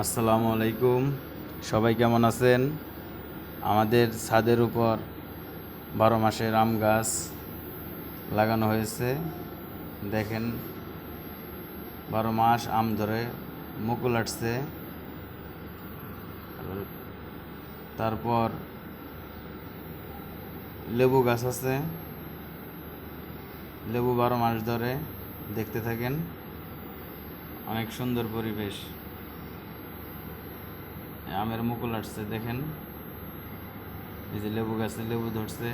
আসসালামু আলাইকুম। সবাই কেমন আছেন? আমাদের ছাদের উপর 12 মাসের আম গাছ লাগানো হয়েছে। দেখেন, 12 মাস আম ধরে মুকুল আসছে। তারপর লেবু গাছ আছে, লেবু 12 মাস ধরে। দেখতে থাকেন, অনেক সুন্দর পরিবেশ। আমের মুকুল আসছে, দেখেন এই যে লেবু গাছে লেবু ধরছে।